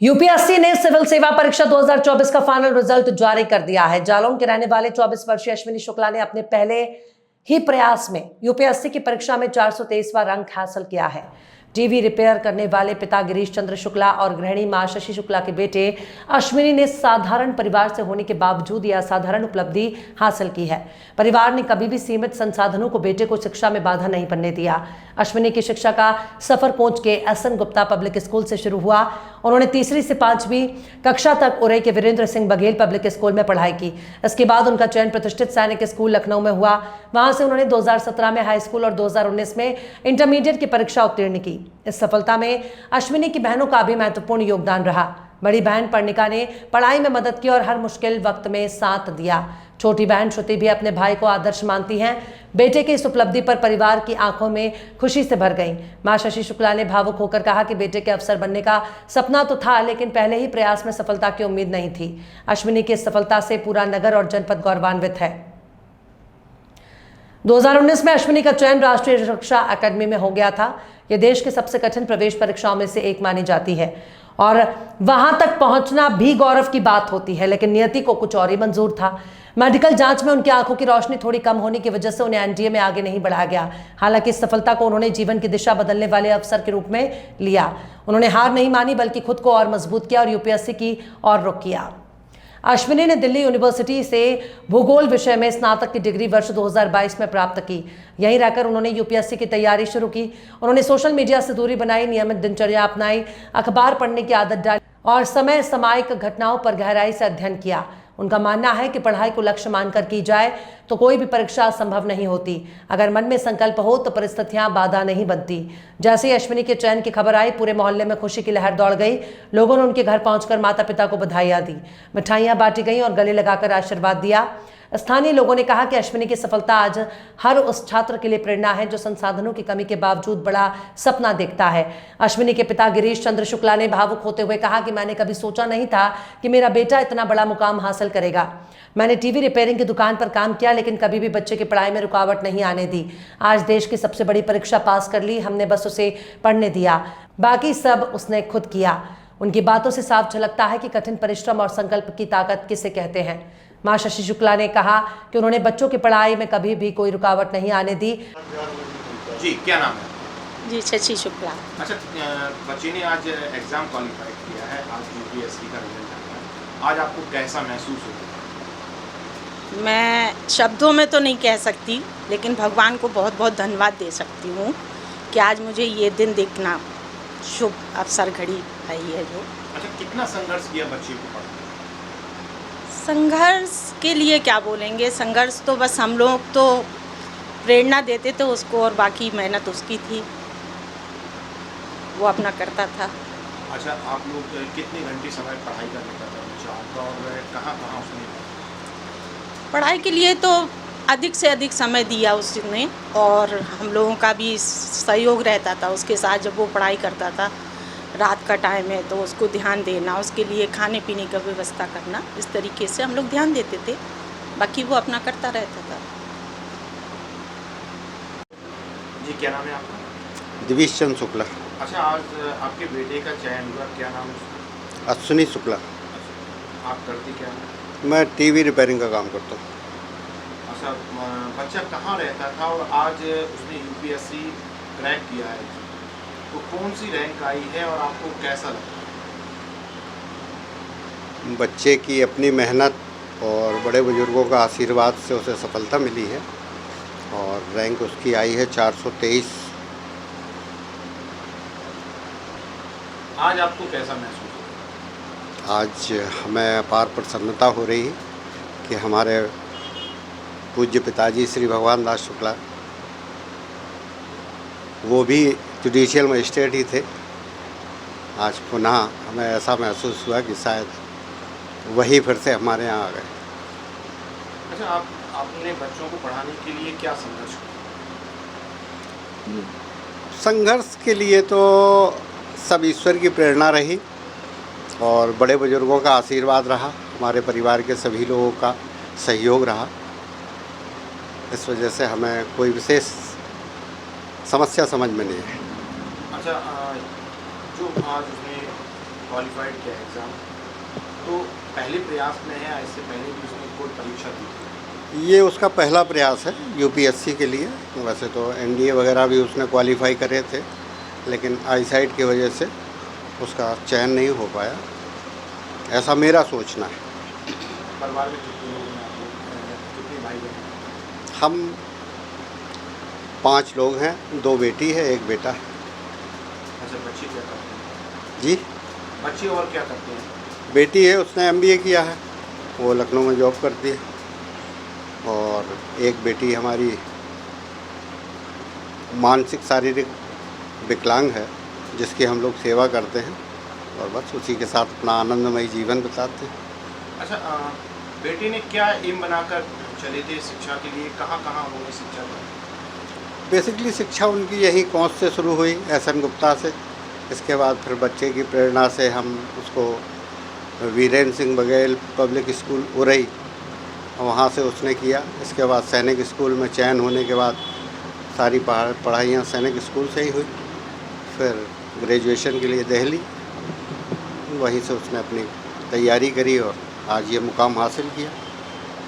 UPSC ने civil सेवा परीक्षा 2024 का फाइनल रिजल्ट जारी कर दिया है। जालौन के रहने वाले 24 वर्षीय अश्विनी शुक्ला ने अपने पहले ही प्रयास में यूपीएससी की परीक्षा में 423वां रैंक हासिल किया है। टीवी रिपेयर करने वाले पिता गिरीश चंद्र शुक्ला और गृहिणी मां शशि शुक्ला के बेटे अश्विनी ने साधारण परिवार से होने के बावजूद यह असाधारण उपलब्धि हासिल की है। परिवार ने कभी भी सीमित संसाधनों को बेटे को शिक्षा में बाधा नहीं बनने दिया। अश्विनी की शिक्षा का सफर पहुंच के एसएन गुप्ता पब्लिक स्कूल से शुरू हुआ। उन्होंने तीसरी से 5वीं कक्षा तक उरई के वीरेंद्र सिंह बघेल पब्लिक स्कूल में पढ़ाई की। इसके बाद उनका चयन प्रतिष्ठित सैनिक स्कूल लखनऊ में हुआ। वहां से उन्होंने 2017 में हाई स्कूल और 2019 में इंटरमीडिएट की परीक्षा उत्तीर्ण की। इस सफलता में अश्विनी की बहनों का भी महत्वपूर्ण योगदान रहा। बड़ी बहन पर्णिका ने पढ़ाई में मदद की और हर मुश्किल वक्त में साथ दिया। छोटी बहन श्रुति भी अपने भाई को आदर्श मानती हैं। बेटे की इस उपलब्धि पर परिवार की आंखों में खुशी से भर गई। मां शशि शुक्ला ने भावुक होकर कहा कि बेटे के अफसर बनने का सपना तो था, लेकिन पहले ही प्रयास में सफलता की उम्मीद नहीं थी। अश्विनी की इस सफलता से पूरा नगर और जनपद गौरवान्वित है। 2019 में अश्विनी का चयन राष्ट्रीय रक्षा अकादमी में हो गया था। यह देश की सबसे कठिन प्रवेश परीक्षाओं में से एक मानी जाती है और वहां तक पहुंचना भी गौरव की बात होती है, लेकिन नियति को कुछ और ही मंजूर था। मेडिकल जांच में उनकी आंखों की रोशनी थोड़ी कम होने की वजह से उन्हें एनडीए में आगे नहीं बढ़ाया गया। हालांकि इस सफलता को उन्होंने जीवन की दिशा बदलने वाले अवसर के रूप में लिया। उन्होंने हार नहीं मानी, बल्कि खुद को और मजबूत किया और यूपीएससी की ओर रुख किया। अश्विनी ने दिल्ली यूनिवर्सिटी से भूगोल विषय में स्नातक की डिग्री वर्ष 2022 में प्राप्त की। यहीं रहकर उन्होंने यूपीएससी की तैयारी शुरू की। उन्होंने सोशल मीडिया से दूरी बनाई, नियमित दिनचर्या अपनाई, अखबार पढ़ने की आदत डाली और समय सामयिक घटनाओं पर गहराई से अध्ययन किया। उनका मानना है कि पढ़ाई को लक्ष्य मानकर की जाए तो कोई भी परीक्षा संभव नहीं होती। अगर मन में संकल्प हो तो परिस्थितियां बाधा नहीं बनती। जैसे ही अश्विनी के चयन की खबर आई, पूरे मोहल्ले में खुशी की लहर दौड़ गई। लोगों ने उनके घर पहुंचकर माता पिता को बधाइयां दी, मिठाइयां बांटी गईं और गले लगाकर आशीर्वाद दिया। स्थानीय लोगों ने कहा कि अश्विनी की सफलता आज हर उस छात्र के लिए प्रेरणा है जो संसाधनों की कमी के बावजूद बड़ा सपना देखता है। अश्विनी के पिता गिरीश चंद्र शुक्ला ने भावुक होते हुए कहा कि मैंने कभी सोचा नहीं था कि मेरा बेटा इतना बड़ा मुकाम हासिल करेगा। मैंने टीवी रिपेयरिंग की दुकान पर काम किया, लेकिन कभी भी बच्चे की पढ़ाई में रुकावट नहीं आने दी। आज देश की सबसे बड़ी परीक्षा पास कर ली, हमने बस उसे पढ़ने दिया, बाकी सब उसने खुद किया। उनकी बातों से साफ झलकता है कि कठिन परिश्रम और संकल्प की ताकत किसे कहते हैं। मां शशि शुक्ला ने कहा कि उन्होंने बच्चों की पढ़ाई में कभी भी कोई रुकावट नहीं आने दी। जी, क्या नाम है? जी, शशि शुक्ला। अच्छा, बच्ची ने आज एग्जाम क्वालिफाई किया है, आज यूपीएससी का रिजल्ट आया है, आज आपको कैसा महसूस होता है? मैं शब्दों में तो नहीं कह सकती, लेकिन भगवान को बहुत बहुत धन्यवाद दे सकती हूँ कि आज मुझे ये दिन देखना शुभ अवसर घड़ी आई है जो। अच्छा, कितना संघर्ष किया बच्ची को पढ़ने? संघर्ष के लिए क्या बोलेंगे, संघर्ष तो बस हम लोग तो प्रेरणा देते थे उसको और बाकी मेहनत उसकी थी, वो अपना करता था। अच्छा, आप लोग कितने घंटे समय पढ़ाई करने का चाहता और कहाँ कहाँ उसने पढ़ाई के लिए तो अधिक से अधिक समय दिया उसने और हम लोगों का भी सहयोग रहता था उसके साथ। जब वो पढ़ाई करता था, रात का टाइम है तो उसको ध्यान देना, उसके लिए खाने पीने का व्यवस्था करना, इस तरीके से हम लोग ध्यान देते थे। बाकी वो अपना करता रहता था। जी, क्या नाम है आपका? गिरीश चंद्र शुक्ला। अच्छा, आज आपके बेटे का चयन हुआ, क्या नाम है उसका? अश्विनी शुक्ला। अच्छा, आप करते क्या हैं? मैं टीवी रिपेयरिंग का काम करता हूँ। अच्छा, बच्चा कहाँ रहता था और आज उसने यूपीएससी क्रैक किया है, तो कौन सी रैंक आई है और आपको कैसा लगता है? बच्चे की अपनी मेहनत और बड़े बुजुर्गों का आशीर्वाद से उसे सफलता मिली है और रैंक उसकी आई है 423। आज आपको कैसा महसूस होता है? आज हमें अपार प्रसन्नता हो रही है कि हमारे पूज्य पिताजी श्री भगवान दास शुक्ला, वो भी जुडिशियल मजिस्ट्रेट ही थे। आज पुनः हमें ऐसा महसूस हुआ कि शायद वही फिर से हमारे यहाँ आ गए। अच्छा, आप अपने बच्चों को पढ़ाने के लिए क्या संघर्ष किया? संघर्ष के लिए तो सब ईश्वर की प्रेरणा रही और बड़े बुजुर्गों का आशीर्वाद रहा, हमारे परिवार के सभी लोगों का सहयोग रहा। इस वजह से हमें कोई विशेष समस्या समझ में नहीं है। अच्छा, जो आज उसने क्वालिफाइड किया एग्ज़ाम, तो पहले प्रयास में है, इससे पहले भी उसने कोई परीक्षा दी थी? ये उसका पहला प्रयास है यूपीएससी के लिए। वैसे तो एनडीए वगैरह भी उसने क्वालिफाई करे थे, लेकिन आईसाइट की वजह से उसका चयन नहीं हो पाया, ऐसा मेरा सोचना है। परिवार में कितने लोग हैं आप लोग, कितने भाई बहन हैं? हम 5 लोग हैं, 2 बेटी है, 1 बेटा है। अच्छा, बच्चे क्या करते हैं? जी, बच्चे और क्या करते हैं? बेटी है, उसने एमबीए किया है, वो लखनऊ में जॉब करती है, और एक बेटी हमारी मानसिक शारीरिक विकलांग है, जिसकी हम लोग सेवा करते हैं, और बस उसी के साथ अपना आनंदमयी जीवन बिताते हैं। अच्छा, बेटे ने क्या एम बनाकर चले थे शिक्षा के लिए, कहाँ कहाँ होंगे शिक्षा का? बेसिकली शिक्षा उनकी यहीं कौंस से शुरू हुई, एसएन गुप्ता से। इसके बाद फिर बच्चे की प्रेरणा से हम उसको वीरेंद्र सिंह बघेल पब्लिक स्कूल उरई, वहाँ से उसने किया। इसके बाद सैनिक स्कूल में चयन होने के बाद सारी पढ़ाइयाँ सैनिक स्कूल से ही हुई। फिर ग्रेजुएशन के लिए दिल्ली, वहीं से उसने अपनी तैयारी करी और आज ये मुकाम हासिल किया।